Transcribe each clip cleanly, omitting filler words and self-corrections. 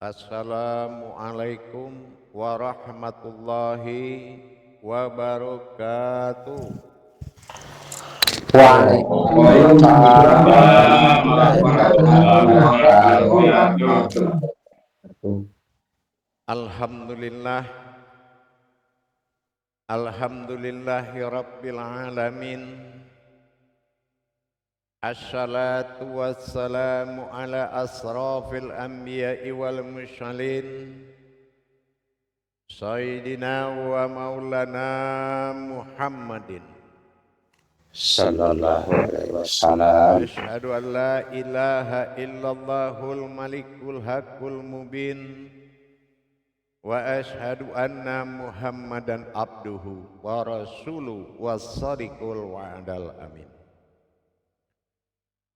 Assalamualaikum warahmatullahi wabarakatuh. Waalaikumsalam warahmatullahi wabarakatuh. Alhamdulillah, alhamdulillahi rabbil alamin. Assalatu wassalamu ala asrafil anbiya'i wal mursalin Sayyidina wa maulana Muhammadin Sallallahu alaihi wasallam. Asyhadu an la ilaha illallahul malikul haqqul mubin wa asyhadu anna Muhammadan abduhu wa rasuluhu was-sadiqul wa'dal amin.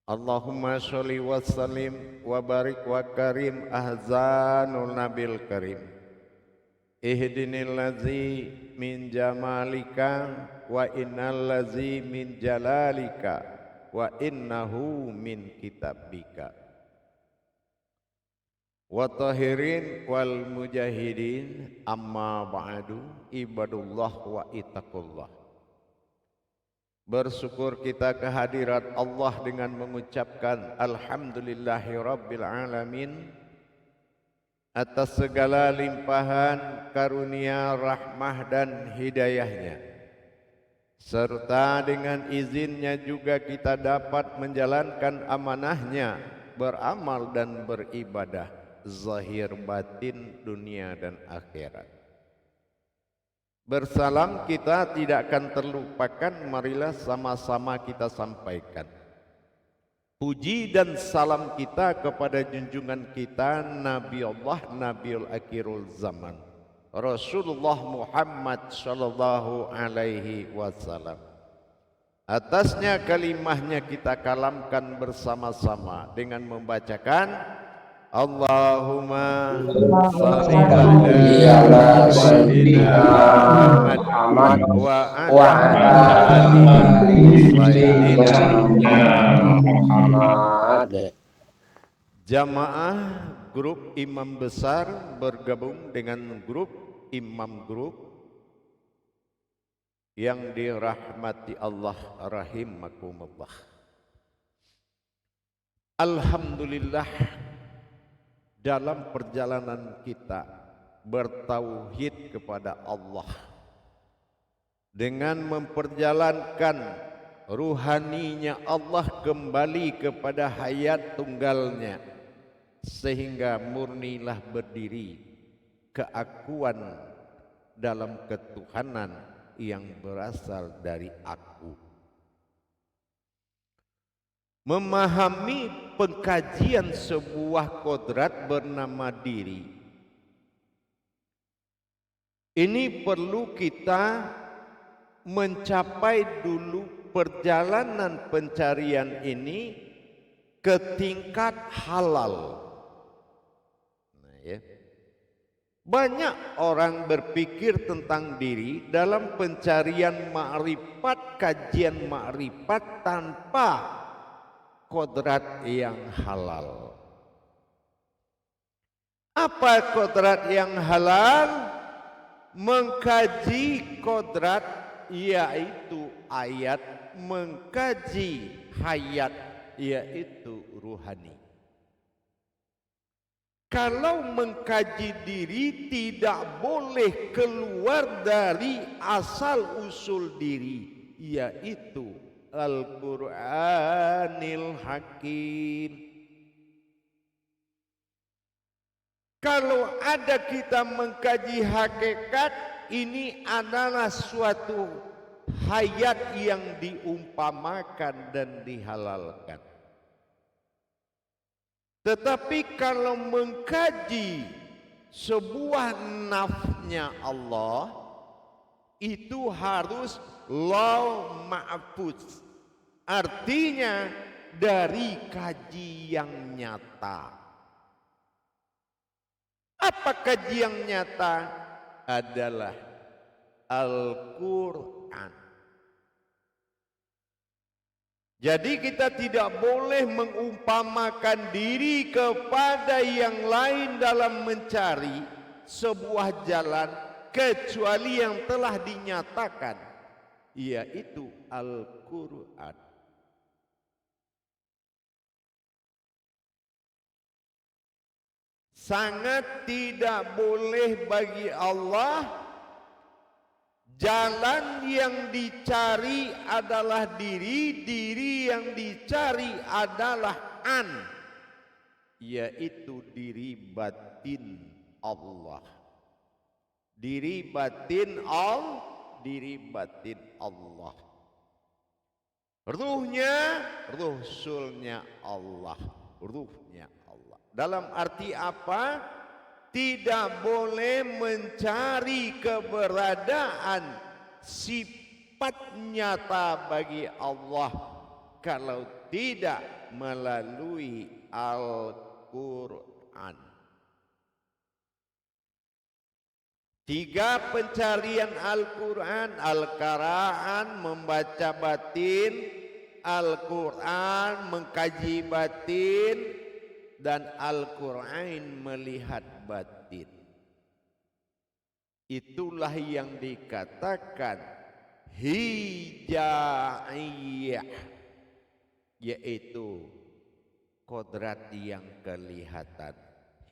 Allahumma sholli wa sallim wa barik wa karim ahzanul nabil karim. Ihdinil ladzi min jamalika wa innal ladzi min jalalika wa innahu min kitabika. Wa tahirin wal mujahidin amma ba'du ibadullah wa ittaqullah. Bersyukur kita kehadirat Allah dengan mengucapkan Alhamdulillahi Rabbil Alamin atas segala limpahan karunia, rahmah dan hidayahnya, serta dengan izinnya juga kita dapat menjalankan amanahnya, beramal dan beribadah zahir batin dunia dan akhirat. Bersalam kita tidak akan terlupakan, marilah sama-sama kita sampaikan puji dan salam kita kepada junjungan kita Nabi Allah Nabiul Akhirul Zaman Rasulullah Muhammad sallallahu alaihi wasallam. Atasnya kalimahnya kita kalamkan bersama-sama dengan membacakan Allahumma sholli ala sayyidina Muhammad wa ala ali sayyidina Muhammad. Jamaah grup imam besar bergabung dengan grup imam grup yang dirahmati Allah rahimakumullah. Alhamdulillah, dalam perjalanan kita bertauhid kepada Allah dengan memperjalankan ruhaninya Allah kembali kepada hayat tunggalnya, sehingga murnilah berdiri keakuan dalam ketuhanan yang berasal dari aku. Memahami pengkajian sebuah kodrat bernama diri, ini perlu kita mencapai dulu perjalanan pencarian ini ke tingkat halal. Banyak orang berpikir tentang diri dalam pencarian ma'rifat, kajian ma'rifat tanpa kodrat yang halal. Apa kodrat yang halal? Mengkaji kodrat, yaitu ayat, mengkaji hayat, yaitu ruhani. Kalau mengkaji diri tidak boleh keluar dari asal usul diri, yaitu Al-Quranil Hakim. Kalau ada kita mengkaji hakikat, ini adalah suatu hayat yang diumpamakan dan dihalalkan. Tetapi kalau mengkaji sebuah nafsnya Allah, itu harus law ma'fuz, artinya dari kaji yang nyata. Apa kaji yang nyata? Adalah Al-Quran. Jadi kita tidak boleh mengumpamakan diri kepada yang lain dalam mencari sebuah jalan kecuali yang telah dinyatakan, yaitu Al-Quran. Sangat tidak boleh bagi Allah jalan yang dicari adalah diri, diri yang dicari adalah an, yaitu diri batin Allah. Diri batin Allah. Ruhnya, Rasulnya Allah. Ruhnya Allah. Dalam arti apa? Tidak boleh mencari keberadaan sifat nyata bagi Allah kalau tidak melalui Al-Quran. 3 pencarian Al-Quran: Al-Qara'an membaca batin, Al-Quran mengkaji batin, dan Al-Quran melihat batin. Itulah yang dikatakan hijaiyah, yaitu kodrat yang kelihatan.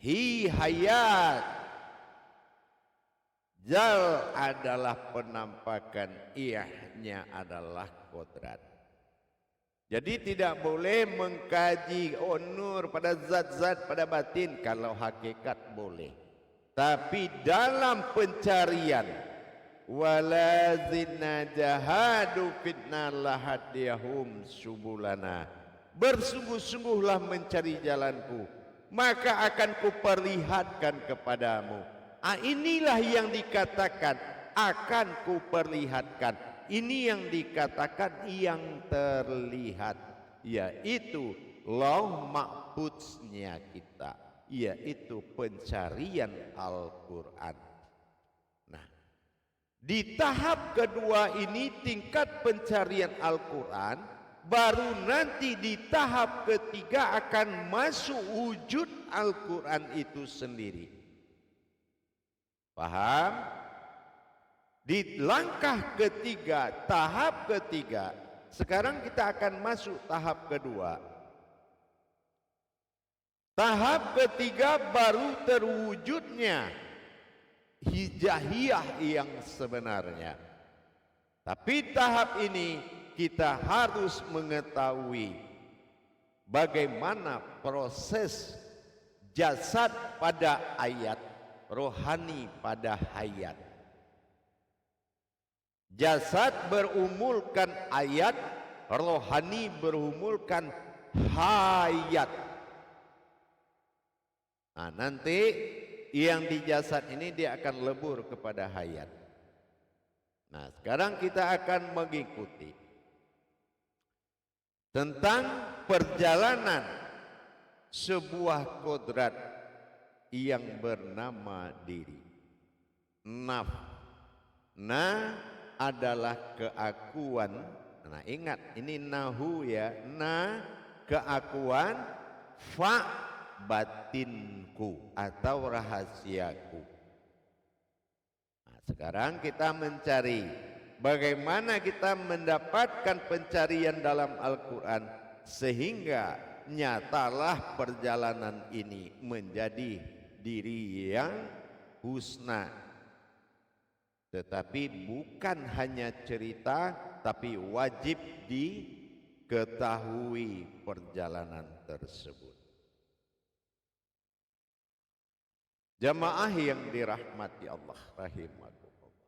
Hi hayat, zal adalah penampakan, iyahnya adalah kodrat. Jadi tidak boleh mengkaji nur pada zat-zat pada batin, kalau hakikat boleh. Tapi dalam pencarian, walazina jahadu fitna lahadiyahum subulana, bersungguh-sungguhlah mencari jalanku, maka akan kuperlihatkan kepadamu. Inilah yang dikatakan akan kuperlihatkan. Ini yang dikatakan yang terlihat, yaitu lauh mahfuznya kita, yaitu pencarian Al-Quran. Nah, di tahap kedua ini, tingkat pencarian Al-Quran, baru nanti di tahap ketiga akan masuk wujud Al-Quran itu sendiri. Paham? Di langkah ketiga, tahap ketiga, sekarang kita akan masuk tahap kedua. Tahap ketiga baru terwujudnya hijaiyah yang sebenarnya. Tapi tahap ini kita harus mengetahui bagaimana proses jasad pada ayat, rohani pada hayat. Jasad berumulkan ayat, rohani berumulkan hayat. Nah, nanti yang di jasad ini dia akan lebur kepada hayat. Nah, sekarang kita akan mengikuti tentang perjalanan sebuah kodrat yang bernama diri. Adalah keakuan. Nah, ingat ini nahu ya, keakuan, fa batinku atau rahasiaku. Nah, sekarang kita mencari bagaimana kita mendapatkan pencarian dalam Al-Quran sehingga nyatalah perjalanan ini menjadi diri yang husna. Tetapi bukan hanya cerita, tapi wajib diketahui perjalanan tersebut. Jamaah yang dirahmati Allah rahimakumullah,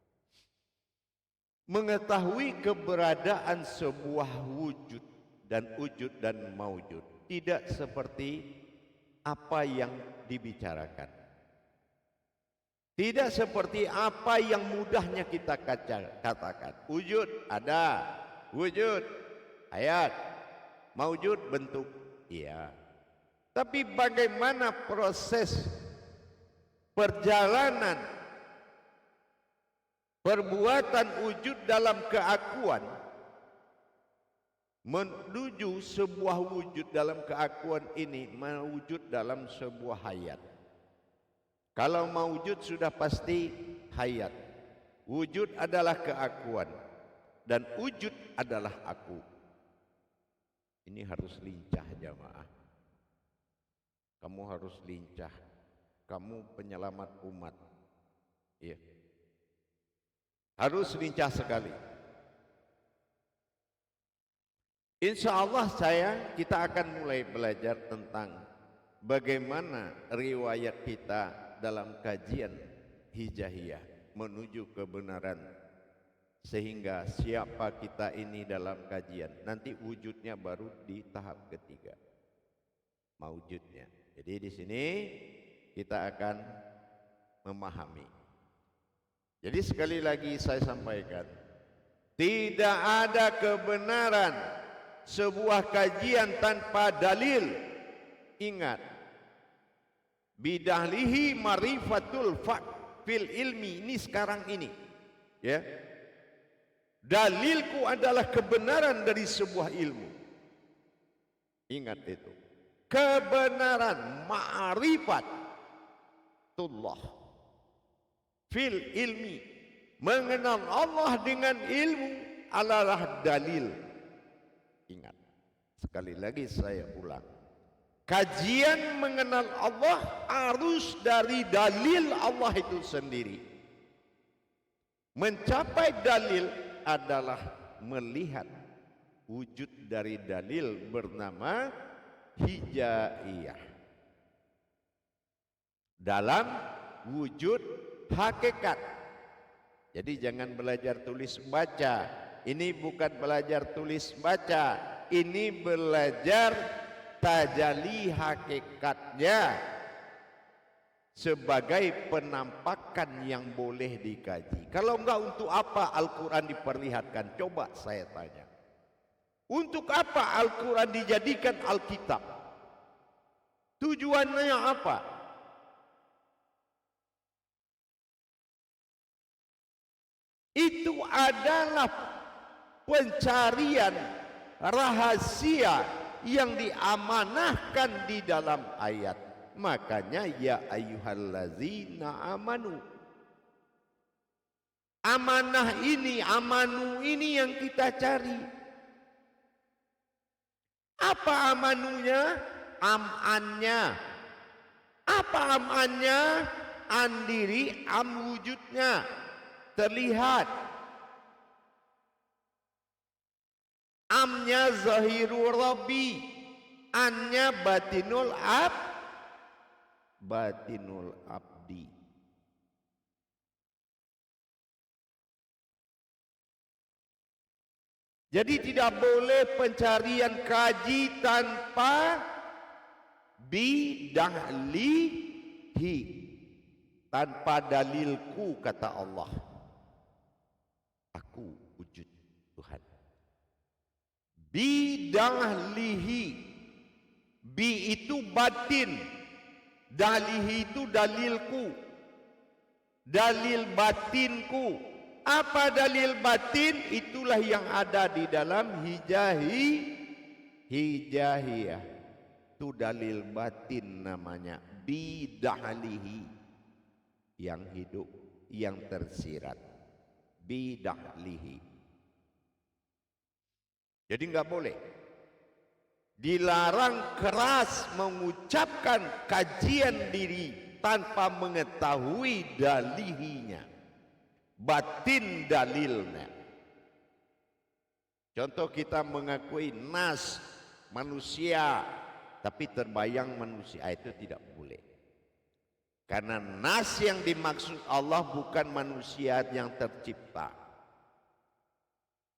mengetahui keberadaan sebuah wujud dan maujud tidak seperti apa yang dibicarakan. Tidak seperti apa yang mudahnya kita katakan. Wujud ada, wujud ayat, maujud bentuk. Iya. Tapi bagaimana proses perjalanan perbuatan wujud dalam keakuan menuju sebuah wujud dalam keakuan ini, mewujud dalam sebuah hayat. Kalau mewujud sudah pasti hayat. Wujud adalah keakuan dan wujud adalah aku. Ini harus lincah jamaah. Kamu harus lincah. Kamu penyelamat umat. Iya. Harus lincah sekali. Insya Allah kita akan mulai belajar tentang bagaimana riwayat kita dalam kajian hijahiyah menuju kebenaran, sehingga siapa kita ini dalam kajian. Nanti wujudnya baru di tahap ketiga, mewujudnya. Jadi di sini kita akan memahami. Jadi sekali lagi saya sampaikan, tidak ada kebenaran sebuah kajian tanpa dalil. Ingat, bidahlihi marifatul fil ilmi, ini sekarang ini, ya. Dalilku adalah kebenaran dari sebuah ilmu. Ingat itu. Kebenaran ma'rifatullah fil ilmi, mengenal Allah dengan ilmu adalah dalil. Ingat, sekali lagi saya ulang, kajian mengenal Allah harus dari dalil Allah itu sendiri. Mencapai dalil adalah melihat wujud dari dalil bernama hijaiyah dalam wujud hakikat. Jadi jangan belajar tulis baca. Ini bukan belajar tulis baca, ini belajar tajalli hakikatnya sebagai penampakan yang boleh dikaji. Kalau enggak, untuk apa Al-Quran diperlihatkan? Coba saya tanya, untuk apa Al-Quran dijadikan Alkitab? Tujuannya apa? Itu adalah pencarian rahasia yang diamanahkan di dalam ayat. Makanya ya ayyuhallazina amanu, amanah ini, amanu ini yang kita cari. Apa amanunya? Amannya. Apa amannya? An diri, am wujudnya terlihat. Amnya zahirul rabbi, annya batinul abdi. Jadi tidak boleh pencarian kaji tanpa bidahlihi, tanpa dalilku, kata Allah. Aku wujud Tuhan. Bidahlihi, bi itu batin, dalihi itu dalilku, dalil batinku. Apa dalil batin? Itulah yang ada di dalam hijahiyah. Itu dalil batin namanya, bidahlihi, yang hidup, yang tersirat, bidahlihi. Jadi enggak boleh, dilarang keras mengucapkan kajian diri tanpa mengetahui dalihinya, batin dalilnya. Contoh, kita mengakui nas manusia tapi terbayang manusia, itu tidak boleh. Karena nas yang dimaksud Allah bukan manusia yang tercipta,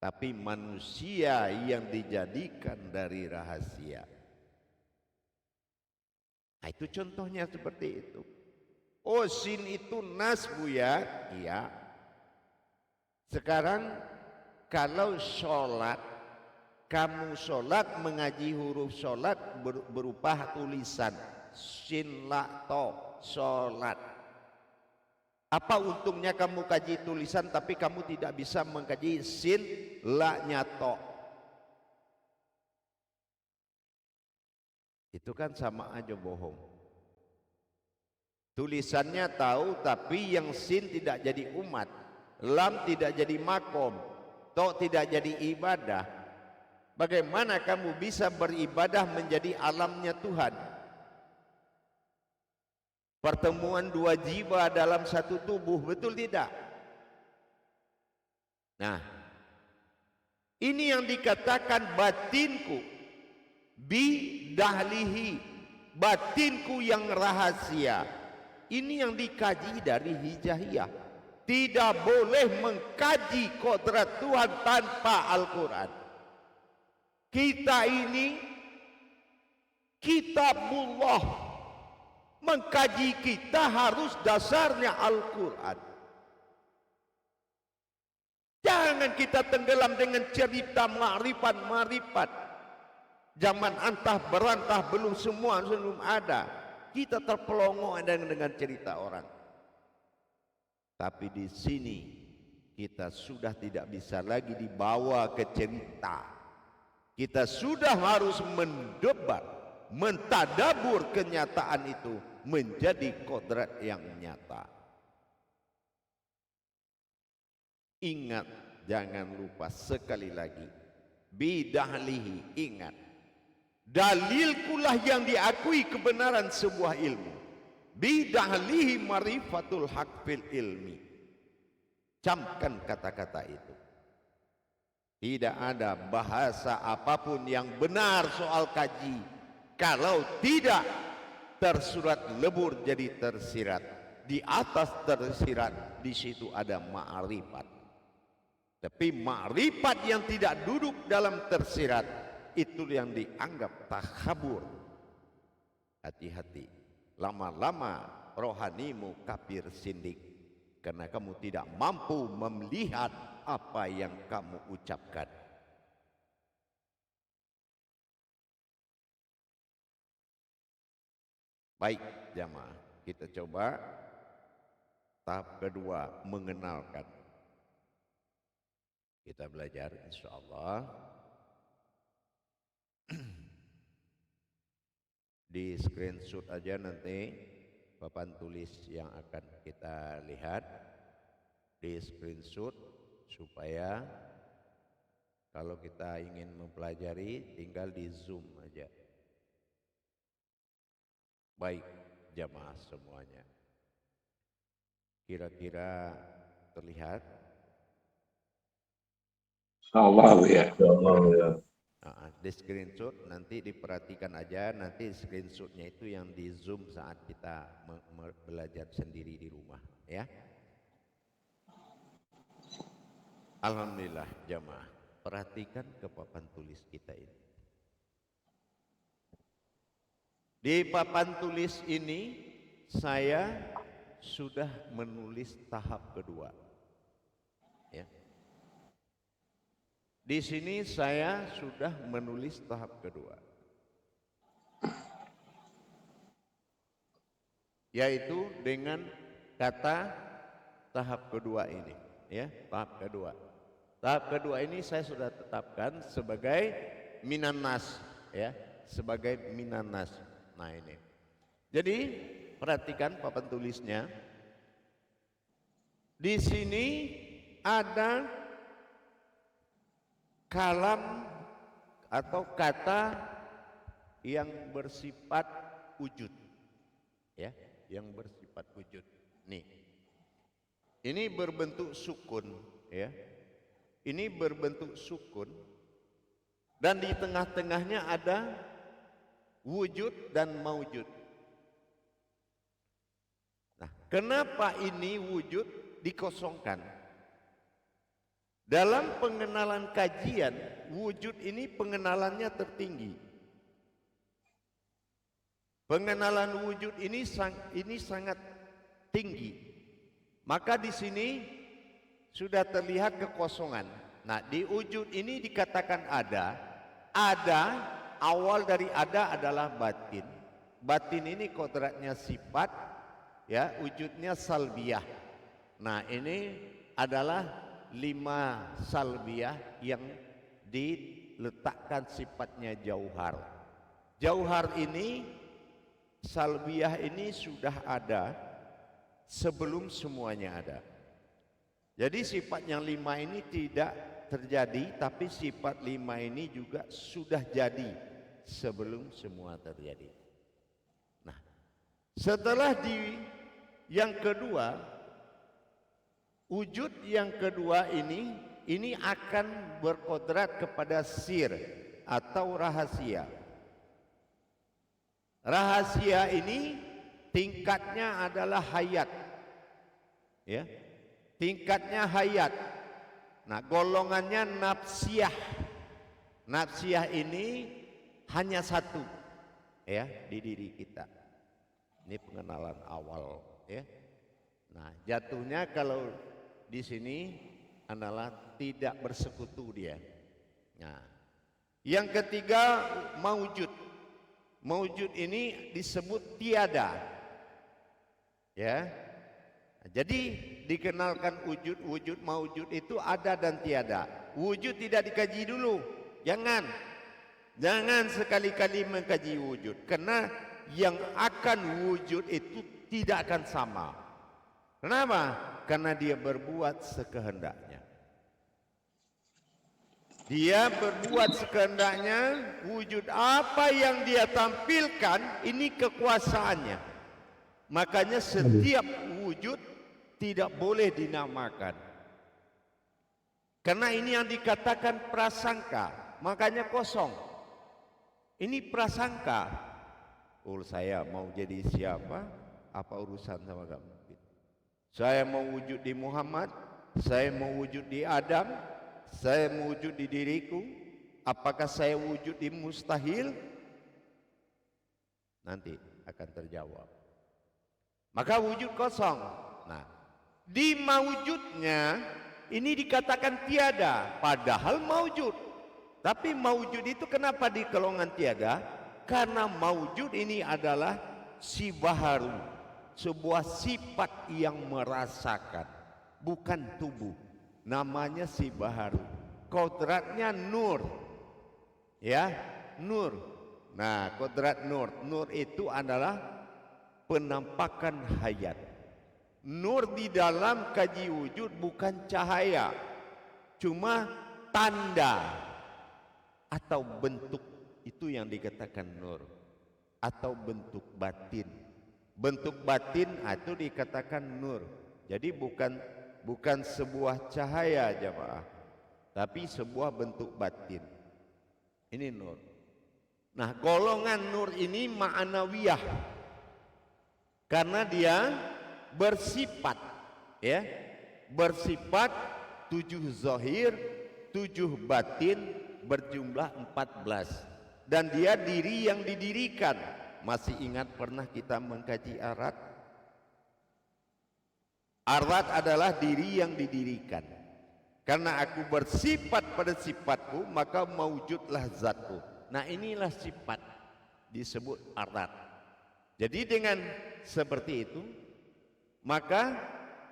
tapi manusia yang dijadikan dari rahasia. Nah, itu contohnya seperti itu. Oh, sin itu nas, Bu, ya? Iya. Sekarang kalau sholat, kamu sholat mengaji huruf sholat berupa tulisan sin la to, sholat. Apa untungnya kamu kaji tulisan tapi kamu tidak bisa mengkaji sin la nya to? Itu kan sama aja bohong. Tulisannya tahu tapi yang sin tidak jadi umat, lam tidak jadi makom, to tidak jadi ibadah. Bagaimana kamu bisa beribadah menjadi alamnya Tuhan? Pertemuan dua jiwa dalam satu tubuh, betul tidak? Nah, ini yang dikatakan batinku bidahlihi, batinku yang rahasia. Ini yang dikaji dari hijahiyah. Tidak boleh mengkaji kodrat Tuhan tanpa Al-Quran. Kita ini kitabullah, mengkaji kita harus dasarnya Al-Quran. Jangan kita tenggelam dengan cerita ma'rifat. Zaman antah berantah belum ada. Kita terpelongo dengan cerita orang. Tapi di sini kita sudah tidak bisa lagi dibawa ke cerita. Kita sudah harus mendebat, mentadabur kenyataan itu menjadi kodrat yang nyata. Ingat, jangan lupa sekali lagi, bidahlihi, ingat, dalilkulah yang diakui kebenaran sebuah ilmu. Bidahlihi marifatul haq fil ilmi. Camkan kata-kata itu. Tidak ada bahasa apapun yang benar soal kaji kalau tidak tersurat lebur jadi tersirat. Di atas tersirat, di situ ada ma'rifat. Tapi ma'rifat yang tidak duduk dalam tersirat, itu yang dianggap takhabur. Hati-hati, lama-lama rohanimu kafir sindik, karena kamu tidak mampu melihat apa yang kamu ucapkan. Baik jamaah, kita coba tahap kedua, mengenalkan. Kita belajar insyaallah di screenshot aja nanti papan tulis yang akan kita lihat, di screenshot supaya kalau kita ingin mempelajari tinggal di zoom aja. Baik jamaah semuanya, kira-kira terlihat? Allah ya. Di screenshot nanti diperhatikan aja, nanti screenshotnya itu yang di zoom saat kita belajar sendiri di rumah ya. Alhamdulillah jamaah, perhatikan ke papan tulis kita ini. Di papan tulis ini saya sudah menulis tahap kedua ya. Di sini saya sudah menulis tahap kedua, yaitu dengan kata tahap kedua ini ya. Tahap kedua ini saya sudah tetapkan sebagai minanas ya, sebagai minanas. Nah ini, jadi perhatikan papan tulisnya. Di sini ada kalam atau kata yang bersifat wujud ya, yang bersifat wujud. Nih, ini berbentuk sukun ya, ini berbentuk sukun, dan di tengah-tengahnya ada wujud dan maujud. Nah, kenapa ini wujud dikosongkan? Dalam pengenalan kajian, wujud ini pengenalannya tertinggi. Pengenalan wujud ini sangat tinggi. Maka di sini sudah terlihat kekosongan. Nah, di wujud ini dikatakan ada, awal dari ada adalah batin. Batin ini kodratnya sifat, ya, wujudnya salbiyah. Nah, ini adalah 5 salbiyah yang diletakkan sifatnya jauhar. Jauhar ini, salbiyah ini sudah ada sebelum semuanya ada. Jadi sifat yang 5 ini tidak terjadi, tapi sifat 5 ini juga sudah jadi sebelum semua terjadi. Nah, setelah yang kedua, wujud yang kedua ini akan berkodrat kepada sir atau rahasia. Rahasia ini tingkatnya adalah hayat, ya. Tingkatnya hayat. Nah, golongannya nafsiyah. Nafsiyah ini hanya satu, ya, di diri kita. Ini pengenalan awal, ya. Nah, jatuhnya kalau di sini adalah tidak bersekutu dia. Nah, yang ketiga maujud. Maujud ini disebut tiada, ya. Jadi dikenalkan wujud maujud itu ada dan tiada. Wujud tidak dikaji dulu. Jangan sekali-kali mengkaji wujud, karena yang akan wujud itu tidak akan sama. Kenapa? Karena dia berbuat sekehendaknya. Dia berbuat sekehendaknya. Wujud apa yang dia tampilkan, ini kekuasaannya. Makanya setiap wujud tidak boleh dinamakan, karena ini yang dikatakan prasangka, makanya kosong. Ini prasangka. Oh, saya mau jadi siapa? Apa urusan sama kamu? Saya mau wujud di Muhammad, saya mau wujud di Adam, saya mau wujud di diriku. Apakah saya wujud di mustahil? Nanti akan terjawab. Maka wujud kosong. Nah, di maujudnya ini dikatakan tiada, padahal maujud. Tapi maujud itu kenapa di golongan tiada? Karena maujud ini adalah sibaharu, sebuah sifat yang merasakan, bukan tubuh. Namanya sibaharu. Kodratnya nur, ya, nur. Nah, kodrat nur. Nur itu adalah penampakan hayat. Nur di dalam kaji wujud bukan cahaya, cuma tanda atau bentuk, itu yang dikatakan nur, atau bentuk batin. Bentuk batin itu dikatakan nur. Jadi bukan sebuah cahaya jemaah, tapi sebuah bentuk batin. Ini nur. Nah, golongan nur ini ma'anawiyah, karena dia bersifat, ya, bersifat 7 zahir, 7 batin, berjumlah 14, dan dia diri yang didirikan. Masih ingat pernah kita mengkaji arat? Arat adalah diri yang didirikan. Karena aku bersifat pada sifatku, maka maujudlah zatku. Nah, inilah sifat disebut arat. Jadi dengan seperti itu, maka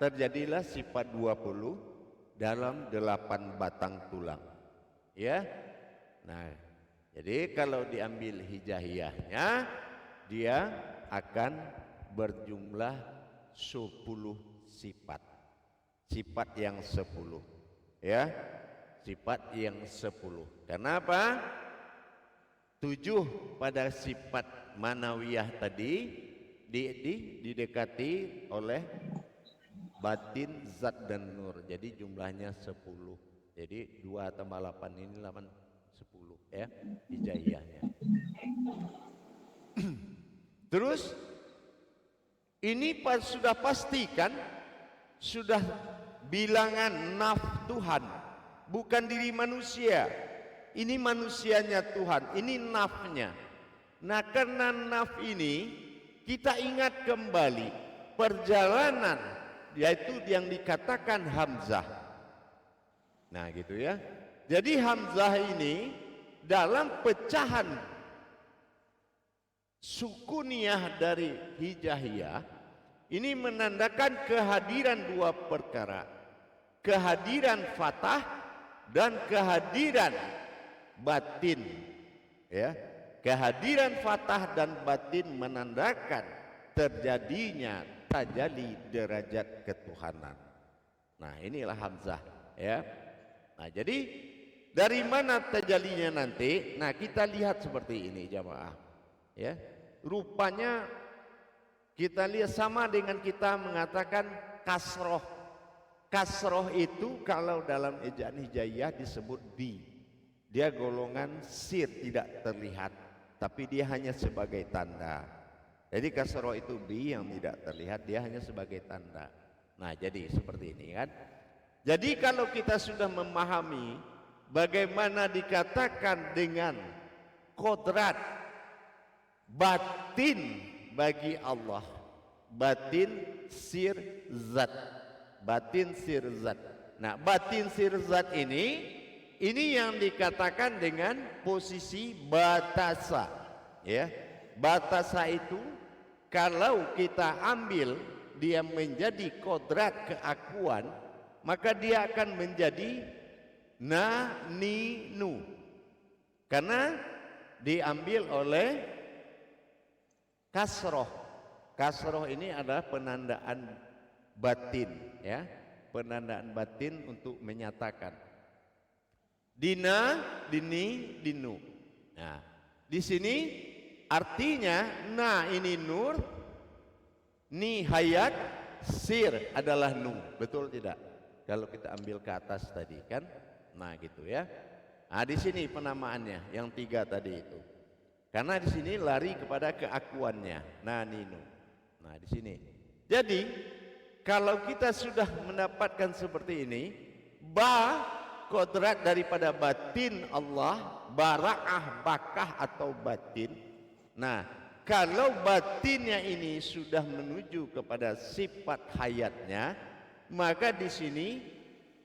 terjadilah sifat 20 dalam 8 batang tulang, ya. Nah, jadi kalau diambil hijaiyahnya, dia akan berjumlah 10 sifat. Sifat yang 10, ya. Sifat yang 10. Kenapa? 7 pada sifat manawiyah tadi didekati oleh batin, zat dan nur. Jadi jumlahnya 10. Jadi 2 tambah 8 ini 8, 10, ya, hijaiyahnya. Terus ini sudah pastikan, sudah bilangan naf Tuhan, bukan diri manusia. Ini manusianya Tuhan, ini nafnya. Nah, karena naf ini kita ingat kembali perjalanan, yaitu yang dikatakan Hamzah. Nah, gitu ya. Jadi Hamzah ini dalam pecahan sukuniyah dari hijaiyah ini menandakan kehadiran 2 perkara. Kehadiran fatah dan kehadiran batin, ya. Kehadiran fatah dan batin menandakan terjadinya tajalli derajat ketuhanan. Nah, inilah hamzah ya. Nah, jadi dari mana tajallinya nanti? Nah, kita lihat seperti ini jamaah. Ya. Rupanya kita lihat sama dengan kita mengatakan kasroh. Kasroh itu kalau dalam ejaan hijaiyah disebut bi. Dia golongan sir, tidak terlihat, tapi dia hanya sebagai tanda. Jadi kasroh itu bi yang tidak terlihat, dia hanya sebagai tanda. Nah, jadi seperti ini kan. Jadi kalau kita sudah memahami bagaimana dikatakan dengan kodrat batin bagi Allah, batin sir zat, batin sir zat. Nah, batin sir zat ini yang dikatakan dengan posisi batasa, ya. Batasa itu kalau kita ambil dia menjadi kodrat keakuan, maka dia akan menjadi na ni nu, karena diambil oleh kasroh. Kasroh ini adalah penandaan batin, ya, penandaan batin untuk menyatakan dina, dini, dinu. Nah, di sini artinya na ini nur, ni hayat, sir adalah nu. Betul tidak? Kalau kita ambil ke atas tadi kan, nah gitu ya. Nah, di sini penamaannya yang tiga tadi itu. Karena di sini lari kepada keakuannya, na ninu. Nah, di sini. Jadi kalau kita sudah mendapatkan seperti ini, ba kodrat daripada batin Allah, bara'ah, bakah atau batin. Nah, kalau batinnya ini sudah menuju kepada sifat hayatnya, maka di sini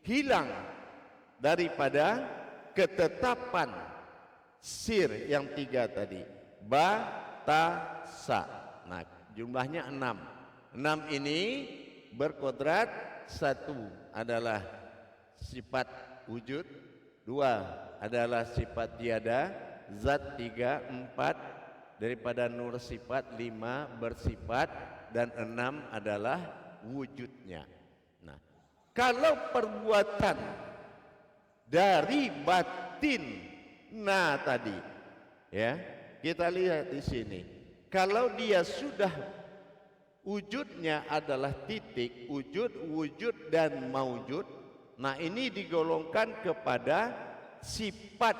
hilang daripada ketetapan sir yang tiga tadi, ba, ta, sa. Nah, jumlahnya 6. 6 ini berkodrat, satu adalah sifat wujud, 2 adalah sifat tiada, zat 3, 4 daripada nur sifat, 5 bersifat, dan 6 adalah wujudnya. Nah, kalau perbuatan dari batin nah tadi, ya, kita lihat di sini. Kalau dia sudah wujudnya adalah titik, wujud, wujud dan maujud. Nah, ini digolongkan kepada sifat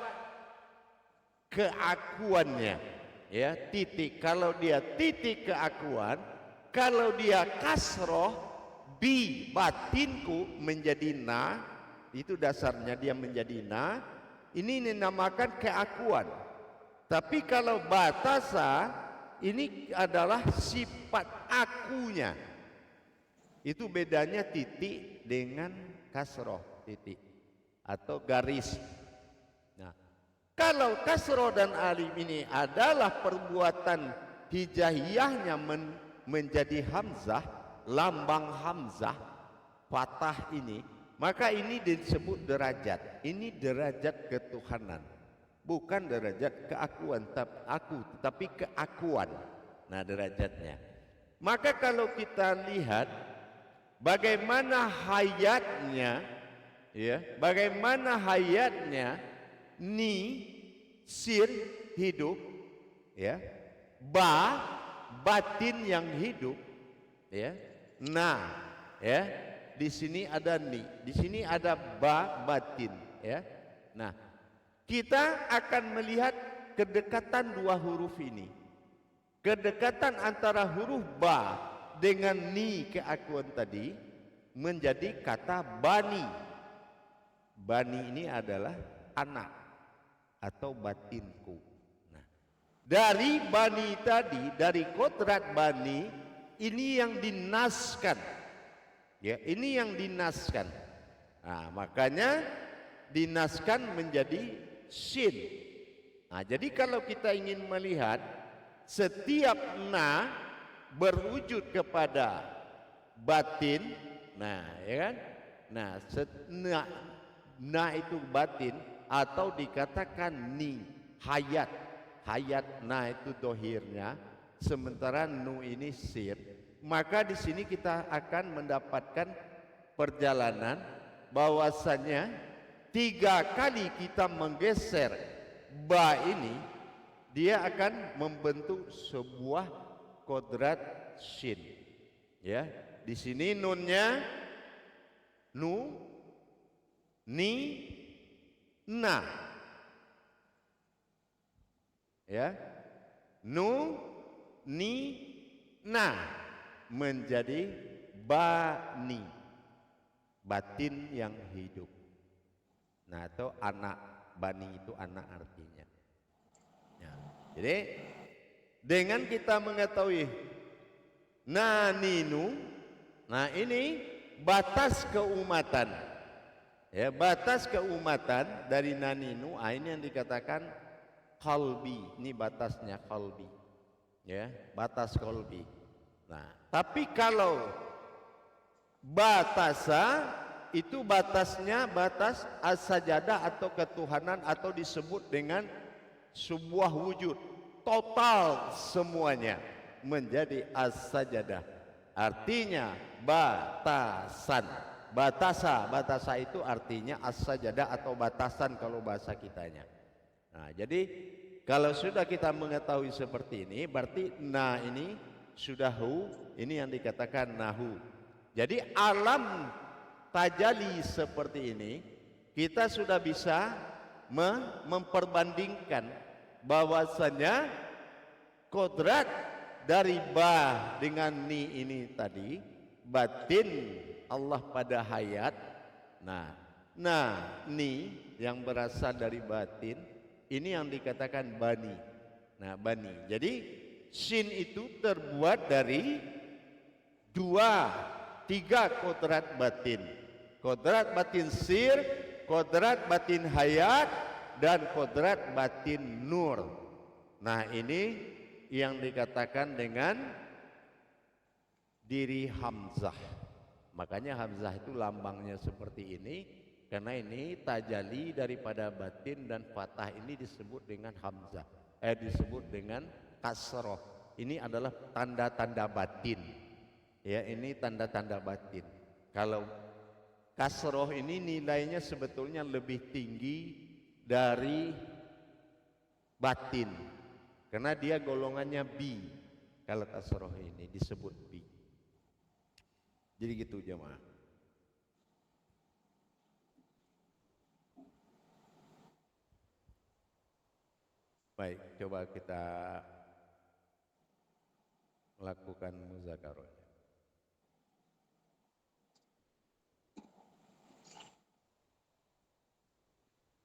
keakuannya, ya, titik. Kalau dia titik keakuan, kalau dia kasroh bi batinku menjadi na, itu dasarnya dia menjadi na. Ini dinamakan keakuan. Tapi kalau batasa, ini adalah sifat akunya. Itu bedanya titik dengan kasroh, titik atau garis. Nah, kalau kasroh dan alif ini adalah perbuatan hijaiyahnya menjadi hamzah, lambang hamzah, fathah ini, maka ini disebut derajat. Ini derajat ketuhanan, bukan derajat keakuan, tetapi keakuan. Nah, derajatnya. Maka kalau kita lihat bagaimana hayatnya, ya, bagaimana hayatnya ni sir hidup, ya, ba batin yang hidup, ya, na, ya. Di sini ada ni, di sini ada ba batin, ya. Nah, kita akan melihat kedekatan dua huruf ini. Kedekatan antara huruf ba dengan ni keakuan tadi menjadi kata bani. Bani ini adalah anak atau batinku. Nah, dari bani tadi, dari kodrat bani, ini yang dinaskan. Ya, ini yang dinaskan. Nah, makanya dinaskan menjadi sin. Nah, jadi kalau kita ingin melihat setiap na berwujud kepada batin, nah, ya kan? Nah, na itu batin atau dikatakan ni hayat. hayat, na itu dohirnya, sementara nu ini sir, maka di sini kita akan mendapatkan perjalanan bahwasannya 3 kali kita menggeser ba ini, dia akan membentuk sebuah kodrat shin. Ya, di sini nunnya nu, ni, na. Ya, nu, ni, na menjadi bani, batin yang hidup. Nah, atau anak, bani itu anak artinya. Ya, jadi dengan kita mengetahui naninu, nah ini batas keumatan. Ya, batas keumatan dari naninu, ini yang dikatakan qalbi. Ini batasnya qalbi. Ya, batas qalbi. Nah, tapi kalau batasa itu batasnya batas as-sajadah atau ketuhanan, atau disebut dengan sebuah wujud total, semuanya menjadi as-sajadah. Artinya batasan. Batasa itu artinya as-sajadah atau batasan kalau bahasa kitanya. Nah, jadi kalau sudah kita mengetahui seperti ini, berarti na ini sudah hu, ini yang dikatakan nahu. Jadi alam tajalli seperti ini kita sudah bisa memperbandingkan bahwasanya kodrat dari ba dengan ni ini tadi, batin Allah pada hayat. Nah ni yang berasal dari batin, ini yang dikatakan bani. Nah, bani. Jadi shin itu terbuat dari 2-3 kodrat batin. Kodrat batin sir, kodrat batin hayat, dan kodrat batin nur. Nah, ini yang dikatakan dengan diri hamzah. Makanya hamzah itu lambangnya seperti ini, karena ini tajalli daripada batin, dan fathah ini disebut dengan hamzah. Disebut dengan kasroh. Ini adalah tanda-tanda batin. Ya, ini tanda-tanda batin. Kalau kasroh ini nilainya sebetulnya lebih tinggi dari batin, karena dia golongannya bi. Kalau kasroh ini disebut bi. Jadi gitu jemaah. Baik, coba kita lakukan muzakarah.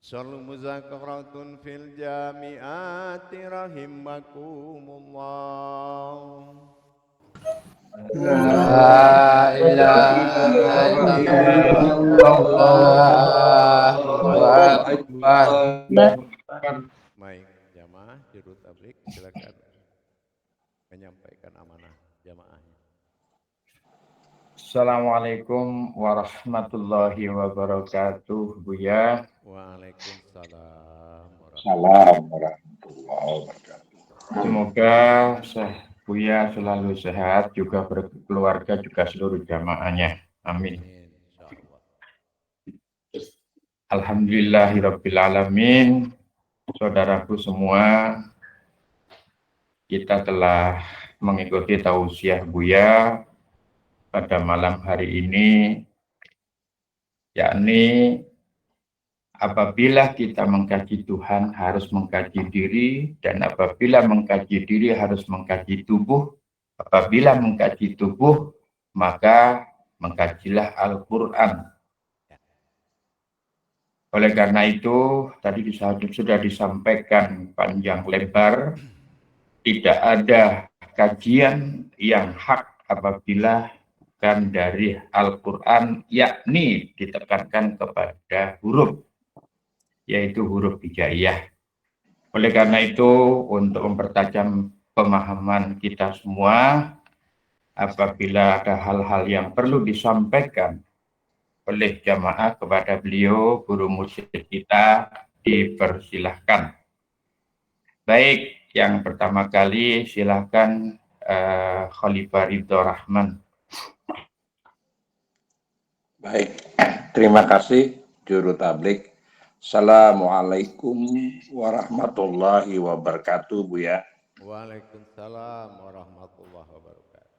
Shallu muzakaratun fil jami'ati rahimakumullah. La ilaha illallah Allahu akbar. Baik, jamaah juru tablik silakan menyampaikan amanah jamaahnya. Assalamualaikum warahmatullahi wabarakatuh, Buya. Waalaikumsalam warahmatullahi wabarakatuh. Semoga Buya selalu sehat, juga berkeluarga, juga seluruh jamaahnya. Amin. Insyaallah. Alhamdulillahirabbil alamin. Saudaraku semua, kita telah mengikuti tausiah Buya pada malam hari ini, yakni apabila kita mengkaji Tuhan harus mengkaji diri, dan apabila mengkaji diri harus mengkaji tubuh. Apabila mengkaji tubuh, maka mengkajilah Al-Quran. Oleh karena itu, tadi sudah disampaikan panjang lebar, tidak ada kajian yang hak apabila bukan dari Al-Quran, yakni ditekankan kepada huruf, yaitu huruf hijaiyah. Oleh karena itu, untuk mempertajam pemahaman kita semua, apabila ada hal-hal yang perlu disampaikan oleh jamaah kepada beliau, guru mursyid kita, dipersilahkan. Baik, yang pertama kali silakan Khalifah Ridho Rahman. Baik, terima kasih Juru Tablik. Assalamualaikum warahmatullahi wabarakatuh, Buya. Waalaikumsalam warahmatullahi wabarakatuh.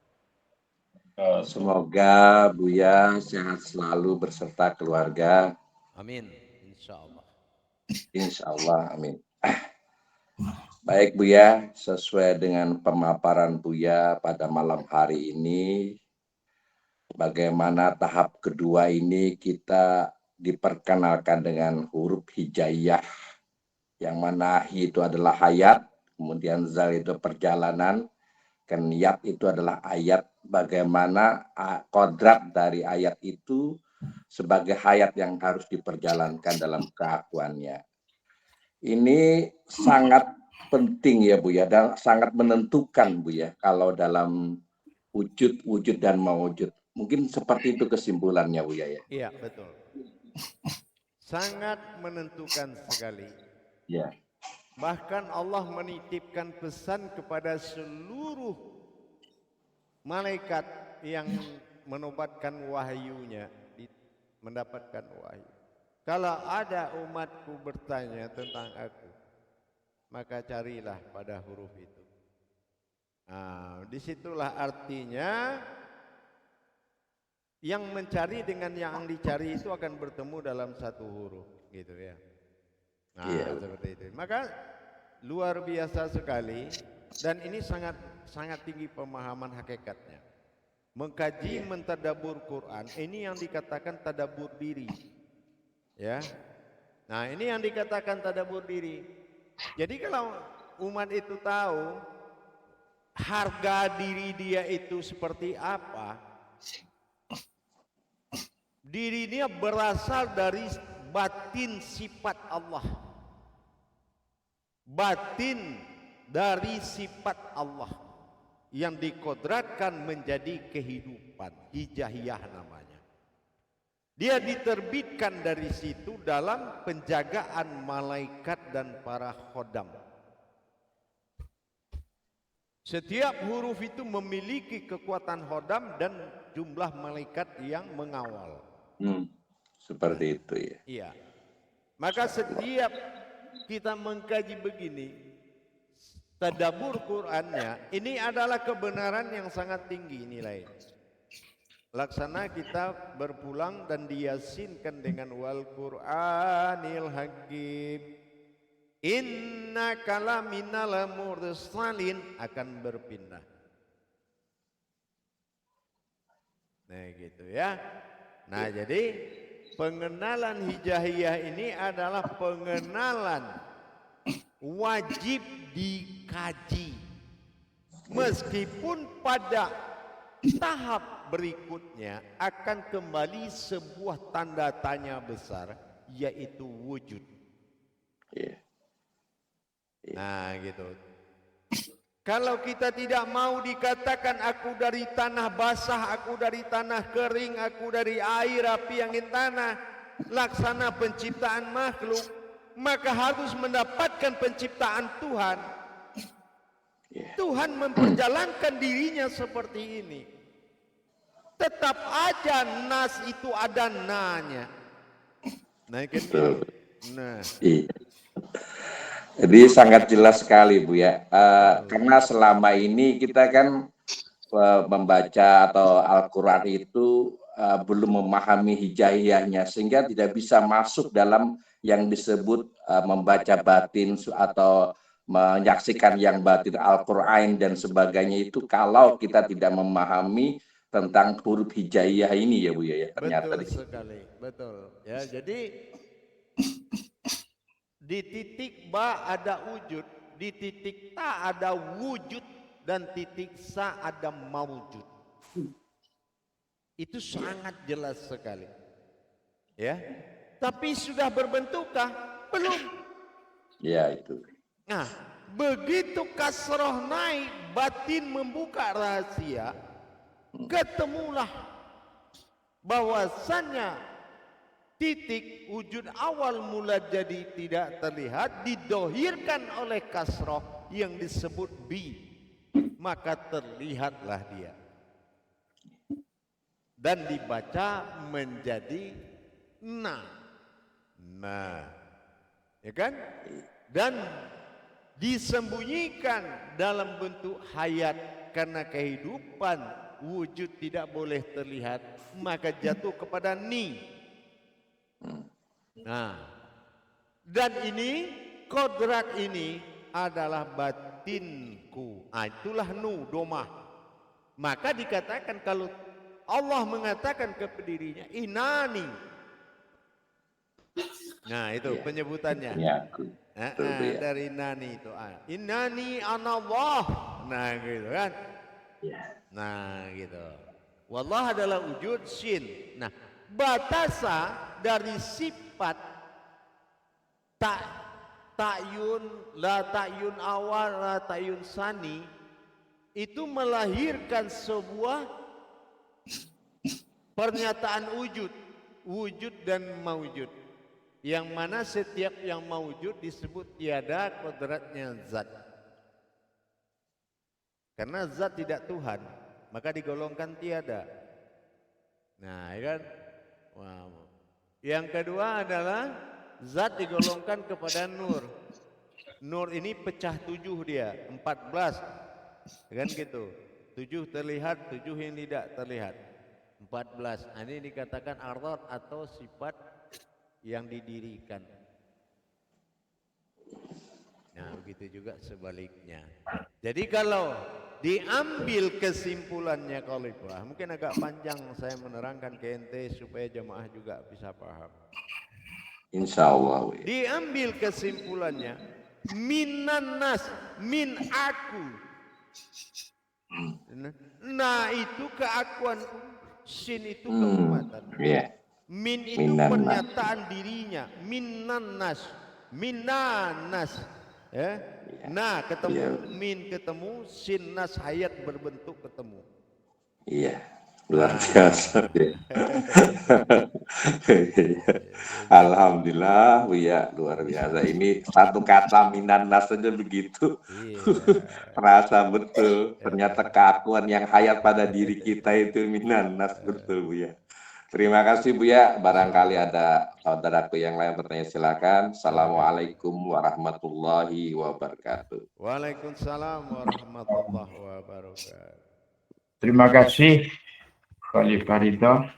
Semoga Buya sehat selalu beserta keluarga. Amin, insya Allah. Insya Allah, amin. Baik Buya, sesuai dengan pemaparan Buya pada malam hari ini, bagaimana tahap kedua ini kita diperkenalkan dengan huruf hijaiyah, yang mana hi itu adalah hayat, kemudian zal itu perjalanan, dan yat itu adalah ayat, bagaimana kodrat dari ayat itu sebagai hayat yang harus diperjalankan dalam keakuannya. Ini sangat penting ya Bu ya, dan sangat menentukan Bu ya, kalau dalam wujud dan mewujud. Mungkin seperti itu kesimpulannya Bu ya. Iya, betul. Sangat menentukan sekali. Ya. Bahkan Allah menitipkan pesan kepada seluruh malaikat yang menobatkan wahyunya, mendapatkan wahyu. Kalau ada umatku bertanya tentang aku, maka carilah pada huruf itu. Nah, disitulah artinya yang mencari dengan yang dicari itu akan bertemu dalam satu huruf, gitu ya. Nah, seperti itu. Maka luar biasa sekali, dan ini sangat tinggi pemahaman hakikatnya. Mengkaji, mentadabur Quran, ini yang dikatakan tadabur diri. Ya. Nah, ini yang dikatakan tadabur diri. Jadi kalau umat itu tahu harga diri dia itu seperti apa, dirinya berasal dari batin sifat Allah. Batin dari sifat Allah yang dikodratkan menjadi kehidupan, hijaiyah namanya. Dia diterbitkan dari situ dalam penjagaan malaikat dan para khodam. Setiap huruf itu memiliki kekuatan khodam dan jumlah malaikat yang mengawal. Seperti itu ya. Iya. Maka setiap kita mengkaji begini, tadabbur Qur'annya, ini adalah kebenaran yang sangat tinggi nilai. Laksana kita berpulang dan diyasinkan dengan wal Qur'anil hakim. Inna kalaminal mursalin akan berpindah. Nah gitu ya. Nah jadi pengenalan hijaiyah ini adalah pengenalan wajib dikaji. Meskipun pada tahap berikutnya akan kembali sebuah tanda tanya besar, yaitu wujud. Nah gitu. Kalau kita tidak mau dikatakan aku dari tanah basah, aku dari tanah kering, aku dari air, api, angin, tanah, laksana penciptaan makhluk, maka harus mendapatkan penciptaan Tuhan. Tuhan memperjalankan dirinya seperti ini. Tetap aja nas itu ada na-nya. Nah, gitu. Nah. Jadi sangat jelas sekali Bu ya. Karena selama ini kita kan membaca atau Al-Quran itu belum memahami hijaiyahnya, sehingga tidak bisa masuk dalam yang disebut membaca batin atau menyaksikan yang batin Al-Quran dan sebagainya itu, kalau kita tidak memahami tentang huruf hijaiyah ini ya Bu ya. Ternyata betul sekali, betul. Ya, jadi di titik ba ada wujud, di titik ta ada wujud, dan titik sa ada maujud. Itu sangat jelas sekali. Ya. Tapi sudah berbentukkah? Belum. Ya itu. Nah, begitu kasroh naik, batin membuka rahasia, ketemulah bahwasannya titik wujud awal mula jadi tidak terlihat didohirkan oleh kasroh yang disebut bi, maka terlihatlah dia dan dibaca menjadi na. Nah, ya kan? Dan disembunyikan dalam bentuk hayat karena kehidupan wujud tidak boleh terlihat, maka jatuh kepada ni. Nah, dan ini kodrat ini adalah batinku. Itulah nu domah. Maka dikatakan kalau Allah mengatakan kepada dirinya inani. Nah, itu penyebutannya. Aku. Dari nani itu. Inani anallah. Nah, gitu kan. Nah, gitu. Wallah adalah wujud sin. Nah, batasa dari sifat ta'yun, la ta'yun awal, la ta'yun sani, itu melahirkan sebuah pernyataan wujud dan maujud, yang mana setiap yang maujud disebut tiada kodratnya zat. Karena zat tidak Tuhan, maka digolongkan tiada. Nah, ya kan? Wow. Yang kedua adalah zat digolongkan kepada nur. Nur ini pecah 7 dia, 14. Kan gitu. 7 terlihat, 7 yang tidak terlihat. 14. Ini dikatakan arad atau sifat yang didirikan. Nah, begitu juga sebaliknya. Jadi kalau diambil kesimpulannya Khalifah, mungkin agak panjang saya menerangkan ke ente supaya jemaah juga bisa paham. Insya Allah. Diambil kesimpulannya, minan nas, min aku. Nah, itu keakuan, sin itu keumatan. Min itu pernyataan dirinya, minan nas, minanas. Ya. Nah, ketemu min ketemu, sin nas hayat berbentuk ketemu. Iya, luar biasa. Alhamdulillah, Buya, luar biasa. Ini satu kata minanas saja begitu. Terasa betul. Ternyata keakuan yang hayat pada diri kita itu minanas, betul Buya. Terima kasih Buya. Barangkali ada saudaraku yang lain bertanya, silakan. Assalamualaikum warahmatullahi wabarakatuh. Waalaikumsalam warahmatullahi wabarakatuh. Terima kasih Khalifah Ridho.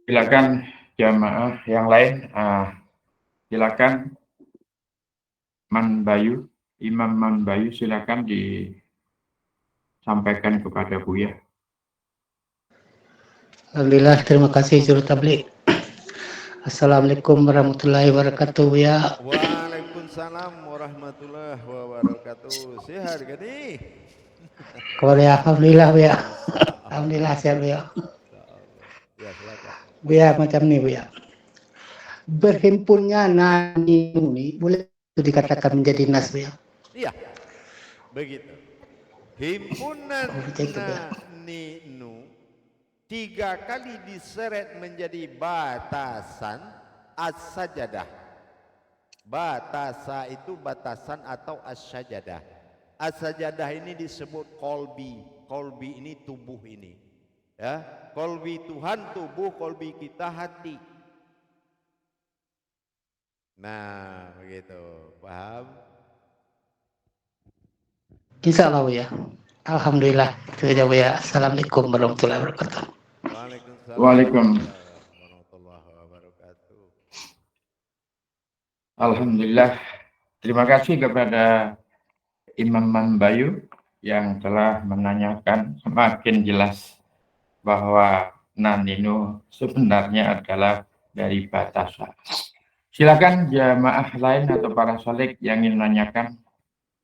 Silakan jamaah yang lain. Silakan Man Bayu, Imam Man Bayu, silakan disampaikan kepada Buya. Alhamdulillah, terima kasih juru tabligh. Assalamualaikum warahmatullahi wabarakatuh, Buya. Waalaikumsalam warahmatullahi wabarakatuh. Sehat kan nih? Kabarnya alhamdulillah, Buya. Alhamdulillah sehat, Buya. Ya, silakan. Buya macam ni, Buya. Berhimpunnya nani ini boleh itu dikatakan menjadi nas, Buya. Iya. Begitu. Himpunan ninu 3 kali diseret menjadi batasan as-sajadah. Batasa itu batasan atau as-sajadah. As-sajadah ini disebut kolbi. Kolbi ini tubuh ini. Ya, kolbi Tuhan tubuh, kolbi kita hati. Nah, begitu. Paham? Insya Allah, Buya. Alhamdulillah. Itu saja, Buya. Assalamualaikum warahmatullahi wabarakatuh. Waalaikumsalam warahmatullahi wabarakatuh. Alhamdulillah. Terima kasih kepada Imam Man Bayu yang telah menanyakan semakin jelas bahwa naninu sebenarnya adalah dari batasa. Silakan jamaah lain atau para sholek yang ingin menanyakan.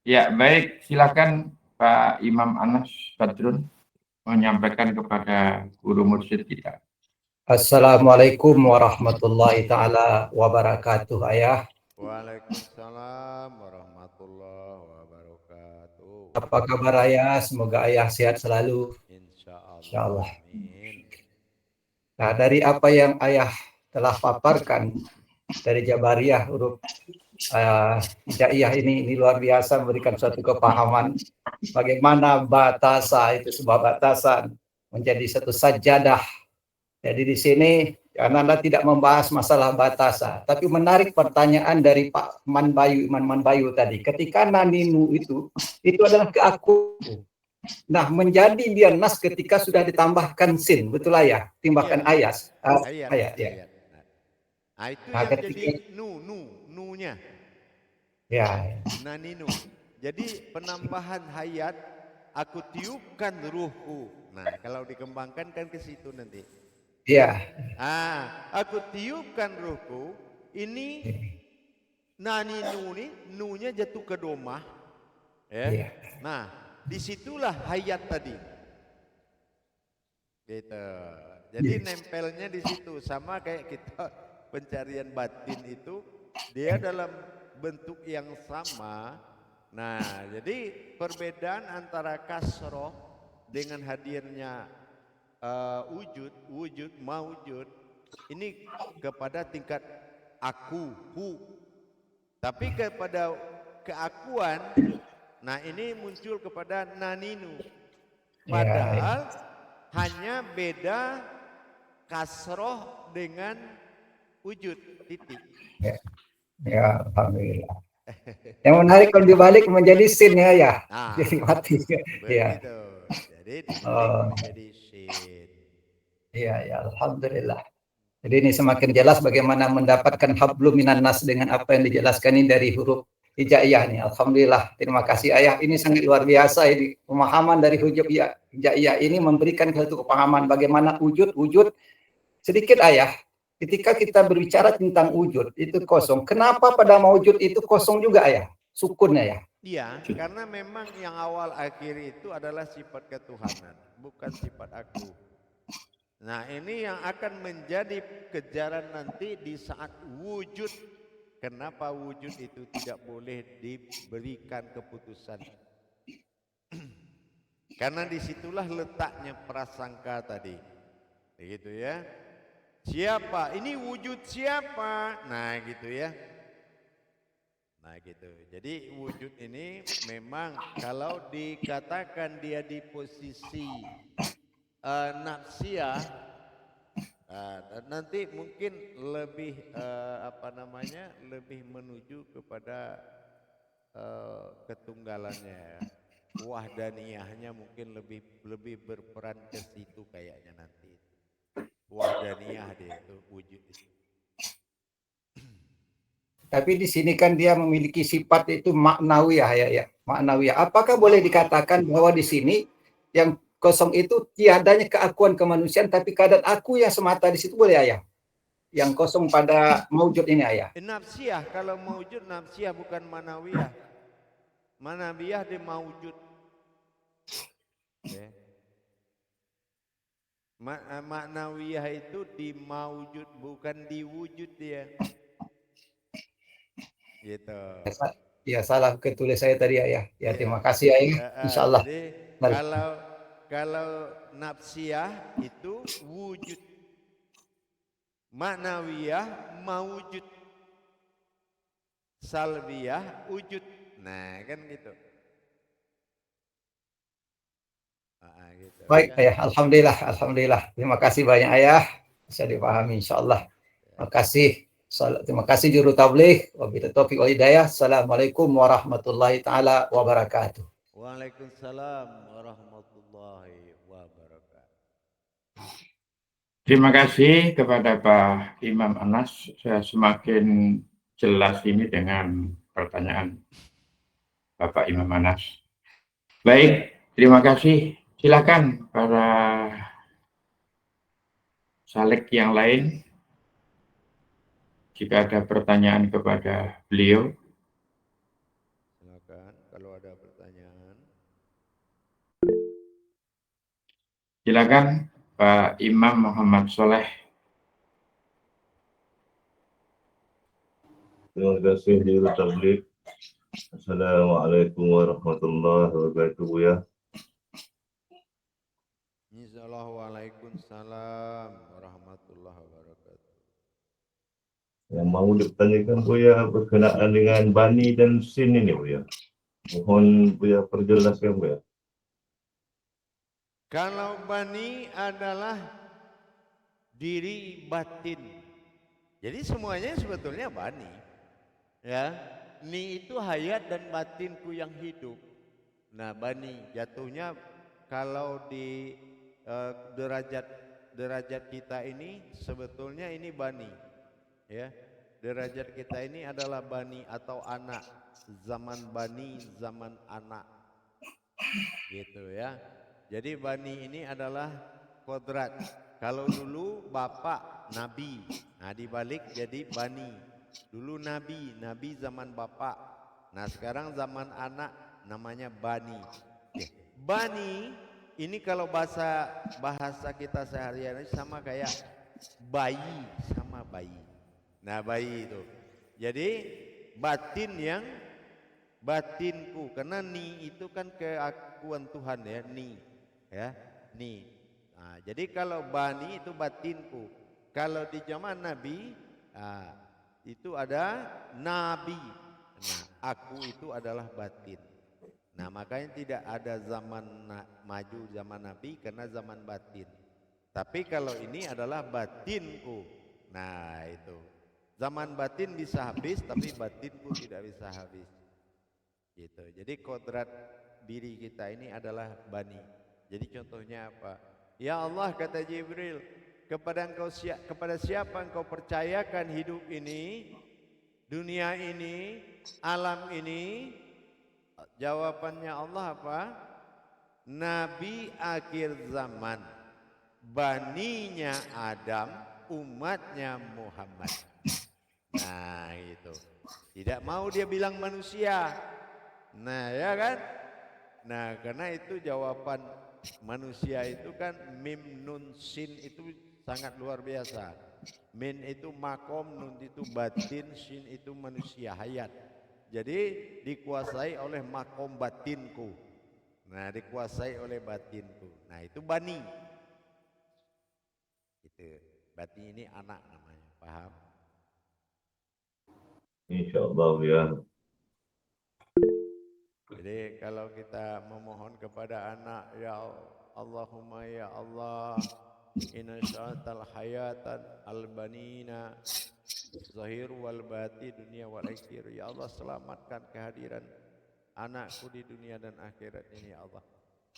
Ya, baik, silakan Pak Imam Anas Badrun menyampaikan kepada guru mursyid kita. Assalamualaikum warahmatullahi ta'ala wabarakatuh, Ayah. Waalaikumsalam warahmatullahi wabarakatuh. Apa kabar Ayah? Semoga Ayah sehat selalu. Insya Allah. Insya Allah. Amin. Nah, dari apa yang ayah telah paparkan dari Jabariyah huruf hijaiyah ini luar biasa, memberikan suatu kepahaman bagaimana batasa itu sebuah batasan menjadi satu sajadah. Jadi di sini Anda tidak membahas masalah batasa, tapi menarik pertanyaan dari Pak Manbayu, Iman Manbayu tadi. Ketika naninu itu adalah keakuan. Nah, menjadi dia nas ketika sudah ditambahkan sin, betul ya? Tambahkan ayat. Ayat, ya. Nah, itu Nah, yang ketika, jadi nu-nya. ya. Naninu. Jadi penambahan hayat, aku tiupkan ruhku. Nah, kalau dikembangkan kan ke situ nanti. Iya. Aku tiupkan ruhku. Ini naninu nih, nu-nya jatuh ke domah. Ya. Iya. Nah, disitulah hayat tadi. Gitu. Jadi nempelnya di situ, sama kayak kita pencarian batin itu, dia dalam bentuk yang sama. Nah, jadi perbedaan antara kasroh dengan hadirnya wujud, maujud, ini kepada tingkat aku, hu. Tapi kepada keakuan, nah ini muncul kepada naninu. Padahal hanya beda kasroh dengan wujud, titik. Ya, alhamdulillah. Yang menarik kalau dibalik menjadi sin ya. Jadi mati. Ya. Begitu. Jadi dibalik menjadi sin. Iya, alhamdulillah. Jadi ini semakin jelas bagaimana mendapatkan hablum minan nas dengan apa yang dijelaskan ini dari huruf hijaiyah nih. Alhamdulillah. Terima kasih ayah. Ini sangat luar biasa ini pemahaman dari huruf hijaiyah ini memberikan satu kepahaman bagaimana wujud. Sedikit ayah. Ketika kita berbicara tentang wujud itu kosong. Kenapa pada maujud itu kosong juga ayah? Sukunnya ya. Iya, karena memang yang awal akhir itu adalah sifat ketuhanan, bukan sifat aku. Nah, ini yang akan menjadi kejaran nanti di saat wujud. Kenapa wujud itu tidak boleh diberikan keputusan? Karena disitulah letaknya prasangka tadi. Begitu ya. Siapa? Ini wujud siapa? Nah, gitu ya. Nah, gitu. Jadi wujud ini memang kalau dikatakan dia di posisi nafsiyah, nanti mungkin lebih lebih menuju kepada ketunggalannya, wahdaniyahnya mungkin lebih berperan ke situ kayaknya nanti. Wahdaniyah dia itu wujud itu. Tapi di sini kan dia memiliki sifat itu maknawiyah ya. Maknawiyah. Apakah boleh dikatakan bahwa di sini yang kosong itu tiadanya keakuan kemanusiaan, tapi keadaan aku yang semata di situ boleh ayah? Yang kosong pada maujud ini ayah? Nafsiyah, kalau maujud nafsiyah bukan manawiyah. Manawiyah dia maujud. Okay. Maknawiyah itu di maujud, bukan di wujud dia. Gitu. Ya salah ketulis saya tadi ayah. Ya terima kasih ayah. Insyaallah. Jadi kalau nafsiyah itu wujud, maknawiyah maujud, salbiyah wujud. Nah kan gitu. Gitu. Baik ayah, alhamdulillah. Terima kasih banyak ayah. Bisa dipahami insyaallah. Terima kasih. Terima kasih juru tabligh. Wabillahi taufiq wal hidayah. Assalamualaikum warahmatullahi taala wabarakatuh. Waalaikumsalam warahmatullahi wabarakatuh. Terima kasih kepada Pak Imam Anas. Saya semakin jelas ini dengan pertanyaan Bapak Imam Anas. Baik, terima kasih. Silakan para caleg yang lain. Jika ada pertanyaan kepada beliau. Silakan kalau ada pertanyaan. Silakan Pak Imam Muhammad Soleh. Terima kasih juru tabligh. Assalamualaikum warahmatullahi wabarakatuh ya. Insyaallah. Waalaikumsalam warahmatullahi wabarakatuh. Yang mau ditanyakan Buya berkenaan dengan bani dan sin ini Buya. Mohon Buya perjelaskan Buya. Kalau bani adalah diri batin. Jadi semuanya sebetulnya bani. Ya, ni itu hayat dan batinku yang hidup. Nah, bani jatuhnya kalau di derajat kita ini sebetulnya ini bani. Ya, derajat kita ini adalah bani atau anak. Zaman bani, zaman anak. Gitu ya. Jadi bani ini adalah kodrat. Kalau dulu bapak nabi, nah dibalik jadi bani. Dulu nabi zaman bapak. Nah sekarang zaman anak namanya bani. Bani ini kalau bahasa kita sehari-hari sama kayak bayi, sama bayi. Nah bayi itu. Jadi batin yang batinku, karena ni itu kan keakuan Tuhan ya, ni ya, ni. Nah, jadi kalau bani itu batinku. Kalau di zaman Nabi itu ada nabi. Nah, aku itu adalah batin. Nah, makanya tidak ada zaman maju zaman Nabi karena zaman batin. Tapi kalau ini adalah batinku. Nah, itu. Zaman batin bisa habis tapi batinku tidak bisa habis. Gitu. Jadi kodrat diri kita ini adalah bani. Jadi contohnya apa? Ya Allah, kata Jibril, kepada siapa engkau percayakan hidup ini, dunia ini, alam ini? Jawabannya Allah apa? Nabi akhir zaman, baninya Adam, umatnya Muhammad. Nah itu. Tidak mau dia bilang manusia. Nah ya kan. Nah karena itu jawaban manusia itu kan mim nun sin itu sangat luar biasa. Min itu makom, nun itu batin, sin itu manusia hayat. Jadi dikuasai oleh makom batinku. Nah dikuasai oleh batinku. Nah itu bani. Itu bani ini anak namanya, paham? Insyaallah ya. Jadi kalau kita memohon kepada anak, ya Allahumma ya Allah, inna sya'atal hayatan al-banina zahir wal bati dunia wal akhir. Ya Allah, selamatkan kehadiran anakku di dunia dan akhirat ini ya Allah.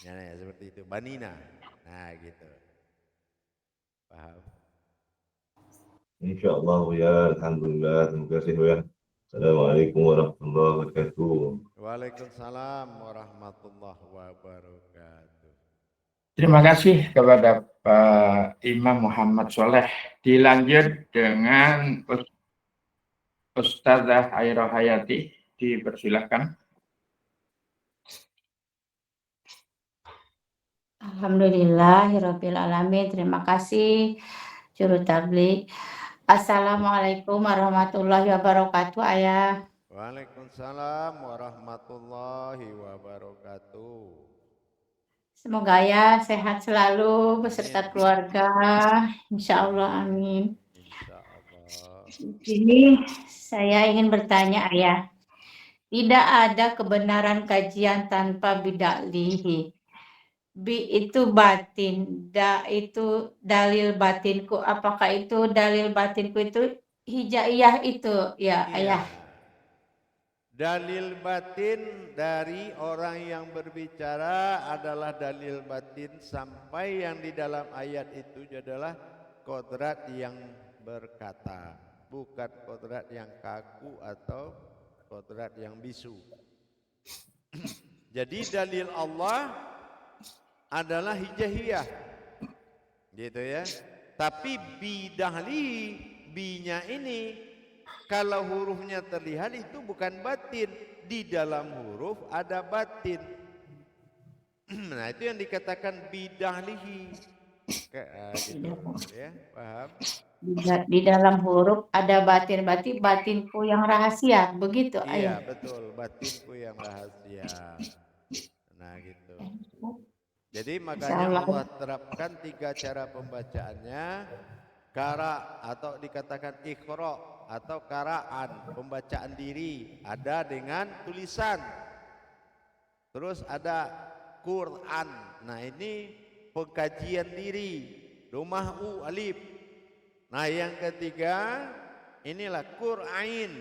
Ya, seperti itu, banina. Nah gitu. Paham? Insyaallah ya. Alhamdulillah. Terima kasih ya. Assalamualaikum warahmatullahi wabarakatuh. Waalaikumsalam warahmatullahi wabarakatuh. Terima kasih kepada Pak Imam Muhammad Soleh. Dilanjut dengan Ustazah Aira Hayati. Dipersilahkan. Alhamdulillahirabbil alamin. Terima kasih Juru Tablik. Assalamualaikum warahmatullahi wabarakatuh, Ayah. Waalaikumsalam warahmatullahi wabarakatuh. Semoga Ayah sehat selalu beserta keluarga. Insyaallah, amin. Insyaallah. Ini saya ingin bertanya, Ayah. Tidak ada kebenaran kajian tanpa bid'alihi. Bi itu batin, da itu dalil batinku. Apakah itu dalil batinku itu hijaiyah itu ya, Ayah? Dalil batin dari orang yang berbicara adalah dalil batin sampai yang di dalam ayat itu adalah kodrat yang berkata, bukan kodrat yang kaku atau kodrat yang bisu. Jadi dalil Allah adalah hijaiyah, gitu ya. Tapi bidahli, binya ini kalau hurufnya terlihat itu bukan batin, di dalam huruf ada batin. Nah itu yang dikatakan bidahlihi, gitu, ya, paham? Di dalam huruf ada batin, berarti batinku yang rahasia, begitu, Ayah? Iya betul, batinku yang rahasia. Nah gitu. Jadi makanya Insyaallah. Allah terapkan 3 cara pembacaannya. Qara atau dikatakan iqra atau qara'an, pembacaan diri, ada dengan tulisan. Terus ada Quran. Nah, ini pengkajian diri, domah u alif. Nah, yang ketiga inilah Qur'ain.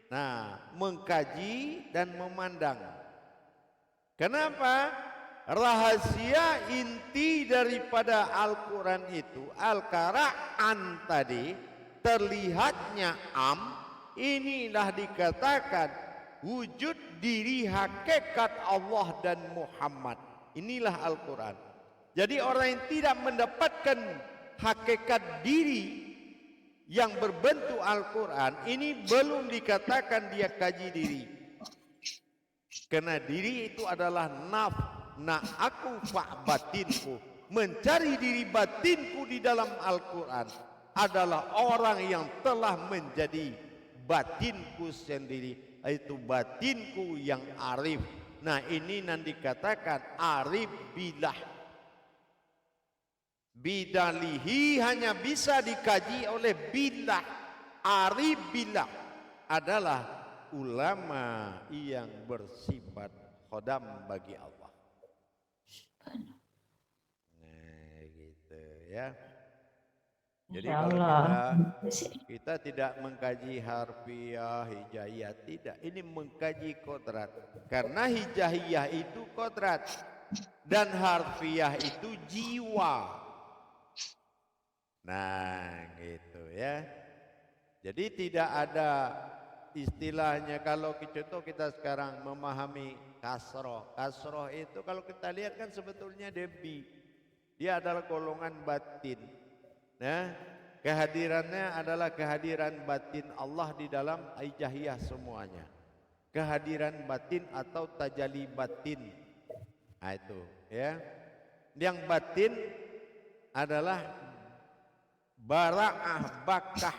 Nah, mengkaji dan memandang. Kenapa? Rahasia inti daripada Al-Quran itu, Al-Qara'an tadi, terlihatnya inilah dikatakan wujud diri hakikat Allah dan Muhammad. Inilah Al-Quran. Jadi orang yang tidak mendapatkan hakikat diri yang berbentuk Al-Quran, ini belum dikatakan dia kaji diri. Karena diri itu adalah aku batinku. Mencari diri batinku di dalam Al-Quran adalah orang yang telah menjadi batinku sendiri, yaitu batinku yang arif. Nah, ini yang dikatakan arif bilah. Bidalihi hanya bisa dikaji oleh bilah. Arif bilah adalah ulama yang bersifat khodam bagi Allah. Nah, gitu ya. Jadi kalau kita tidak mengkaji harfiah, hijaiyah, tidak. Ini mengkaji kodrat. Karena hijaiyah itu kodrat dan harfiah itu jiwa. Nah, gitu ya. Jadi tidak ada istilahnya kalau contoh kita sekarang memahami kasroh. Kasroh itu kalau kita lihat kan sebetulnya debi. Dia adalah golongan batin. Nah, kehadirannya adalah kehadiran batin Allah di dalam hijaiyah semuanya. Kehadiran batin atau tajali batin. Nah, itu ya. Yang batin adalah bara'ah bakah.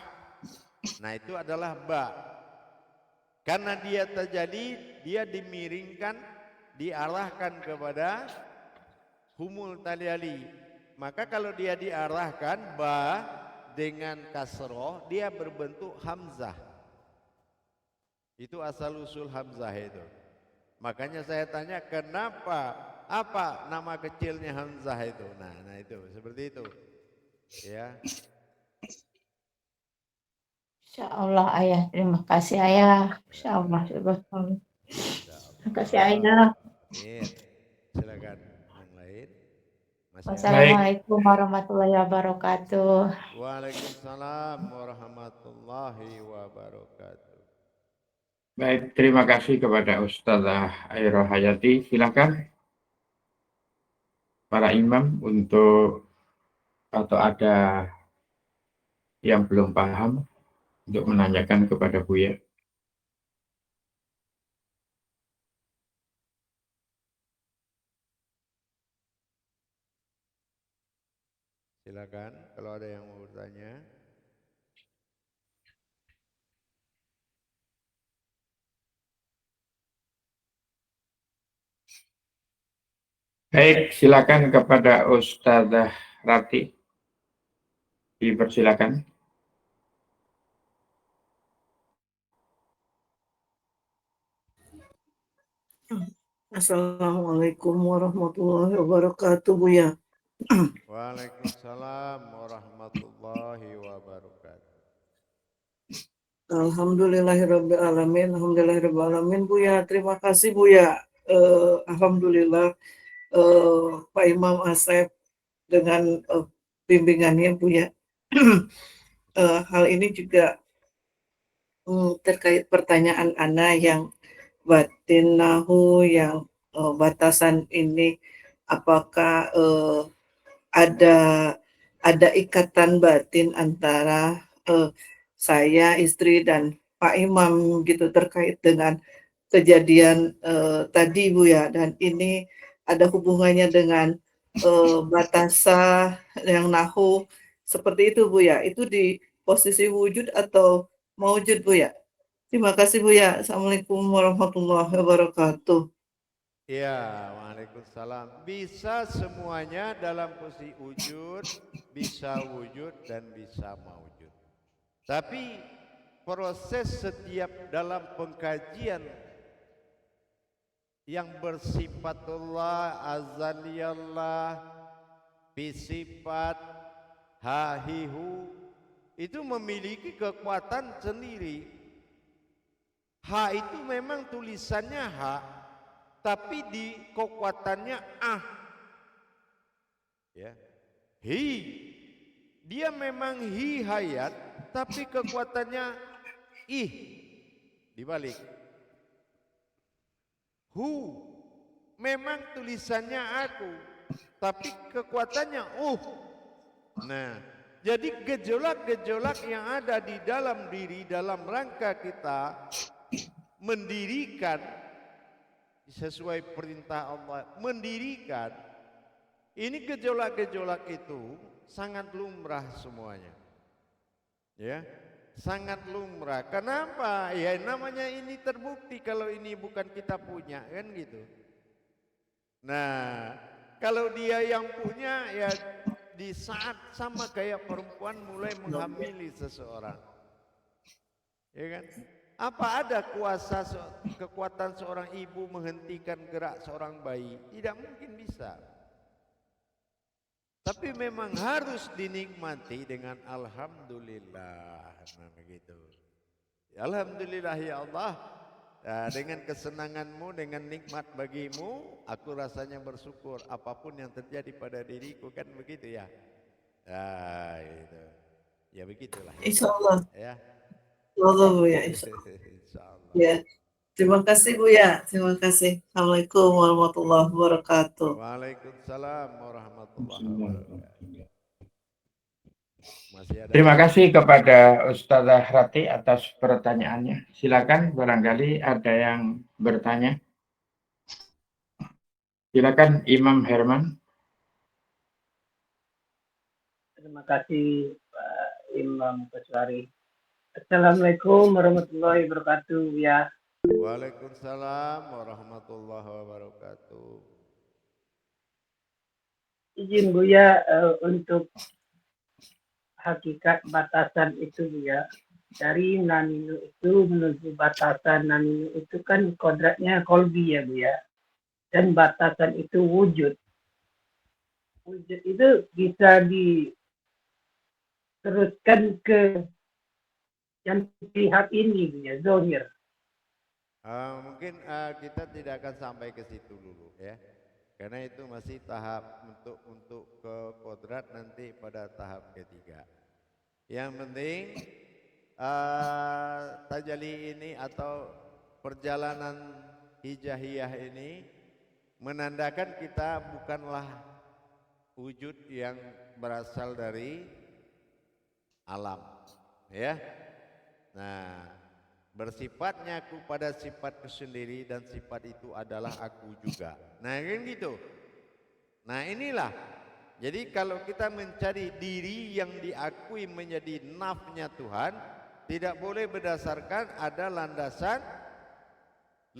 Nah, itu adalah ba. Karena dia terjadi, dia dimiringkan, diarahkan kepada humul taliali. Maka kalau dia diarahkan ba dengan kasroh, dia berbentuk hamzah. Itu asal usul hamzah itu. Makanya saya tanya kenapa, apa nama kecilnya hamzah itu? Nah itu seperti itu. Ya. Insyaallah ayah, terima kasih ayah. Insyaallah. Terima kasih ayah. Silakan yang lain. Wassalamualaikum warahmatullahi wabarakatuh. Waalaikumsalam warahmatullahi wabarakatuh. Baik, terima kasih kepada Ustazah Airo Hayati. Silakan para imam untuk atau ada yang belum paham untuk menanyakan kepada Buya. Silakan kalau ada yang mau bertanya. Baik, silakan kepada Ustazah Rati. Dipersilakan. Assalamualaikum warahmatullahi wabarakatuh, Buya. Waalaikumsalam warahmatullahi wabarakatuh. Alhamdulillahirrabbilalamin. Alhamdulillahirrabbilalamin, Buya. Terima kasih, Buya. Alhamdulillah, Pak Imam Asep dengan bimbingannya, Buya. Hal ini juga terkait pertanyaan Ana yang batin nahu, yang batasan ini, apakah ada ikatan batin antara saya, istri, dan Pak Imam gitu terkait dengan kejadian tadi, Bu ya. Dan ini ada hubungannya dengan batasa yang nahu seperti itu, Bu ya. Itu di posisi wujud atau maujud, Bu ya. Terima kasih, Bu ya. Assalamualaikum warahmatullahi wabarakatuh. Ya, waalaikumsalam. Bisa semuanya dalam posisi wujud, bisa wujud dan bisa maujud. Tapi proses setiap dalam pengkajian yang bersifatullah, azaliyallah, bisifat, hahihu, itu memiliki kekuatan sendiri. Ha itu memang tulisannya ha, tapi di kekuatannya ah. Ya. Hi, dia memang hi hayat, tapi kekuatannya ih, dibalik. Hu, memang tulisannya aku, tapi kekuatannya Nah, jadi gejolak-gejolak yang ada di dalam diri, dalam rangka kita mendirikan sesuai perintah Allah, mendirikan, ini gejolak-gejolak itu sangat lumrah semuanya. Ya, sangat lumrah. Kenapa? Ya namanya ini terbukti kalau ini bukan kita punya, kan gitu. Nah, kalau dia yang punya, ya di saat sama kayak perempuan mulai menghamili seseorang, ya kan? Apa ada kekuatan seorang ibu menghentikan gerak seorang bayi? Tidak mungkin bisa. Tapi memang harus dinikmati dengan alhamdulillah. Nah begitu. Alhamdulillah ya Allah. Nah, dengan kesenanganmu, dengan nikmat bagimu, aku rasanya bersyukur. Apapun yang terjadi pada diriku, kan begitu ya. Nah, gitu. Ya begitulah. Insyaallah. Ya. Allah Bu ya. Insyaallah. Ya. Terima kasih Bu ya. Terima kasih. Assalamualaikum warahmatullahi wabarakatuh. Waalaikumsalam warahmatullahi wabarakatuh. Masih ada Terima kasih kepada Ustazah Rati atas pertanyaannya. Silakan, barangkali ada yang bertanya. Silakan Imam Herman. Terima kasih Pak Imam Kesuari. Assalamualaikum warahmatullahi wabarakatuh ya. Waalaikumsalam warahmatullahi wabarakatuh. Izin Buya untuk hakikat batasan itu Buya. Dari naninu itu menuju batasan naninu itu kan kodratnya kolbi ya Buya. Dan batasan itu wujud. Wujud itu bisa diteruskan ke yang lihat ini Buya, zohir. Mungkin kita tidak akan sampai ke situ dulu ya, karena itu masih tahap untuk ke kodrat nanti pada tahap ketiga. Yang penting tajalli ini atau perjalanan hijahiyah ini menandakan kita bukanlah wujud yang berasal dari alam, ya. Nah, bersifatnya aku pada sifatku sendiri dan sifat itu adalah aku juga. Nah kan gitu. Nah inilah. Jadi kalau kita mencari diri yang diakui menjadi nafnya Tuhan, tidak boleh berdasarkan ada landasan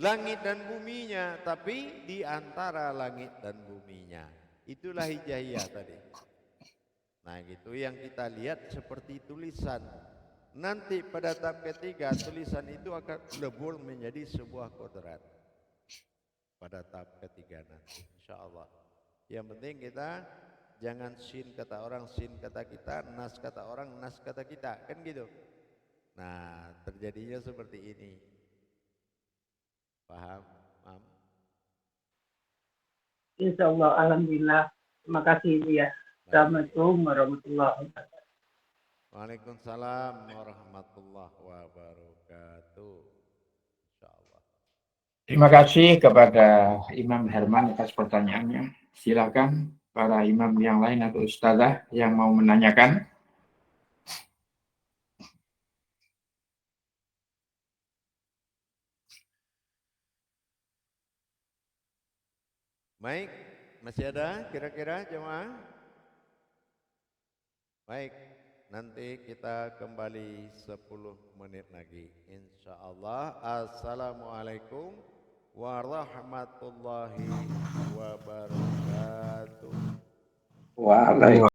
langit dan buminya, tapi di antara langit dan buminya. Itulah hijahiyah tadi. Nah gitu yang kita lihat seperti tulisan. Nanti pada tahap ketiga tulisan itu akan lebur menjadi sebuah kodrat pada tahap ketiga nanti, insya Allah. Yang penting kita jangan sin kata orang, sin kata kita, nas kata orang, nas kata kita, kan gitu. Nah terjadinya seperti ini. Paham? Paham? Insya Allah, alhamdulillah. Terima kasih ya. Assalamualaikum warahmatullahi wabarakatuh. Waalaikumsalam warahmatullahi wabarakatuh. Insyaallah. Terima kasih kepada Imam Herman atas pertanyaannya. Silakan para imam yang lain atau ustazah yang mau menanyakan. Baik, masih ada kira-kira jemaah? Baik, nanti kita kembali 10 menit lagi. Insya Allah. Assalamualaikum warahmatullahi wabarakatuh. Waalaikumsalam.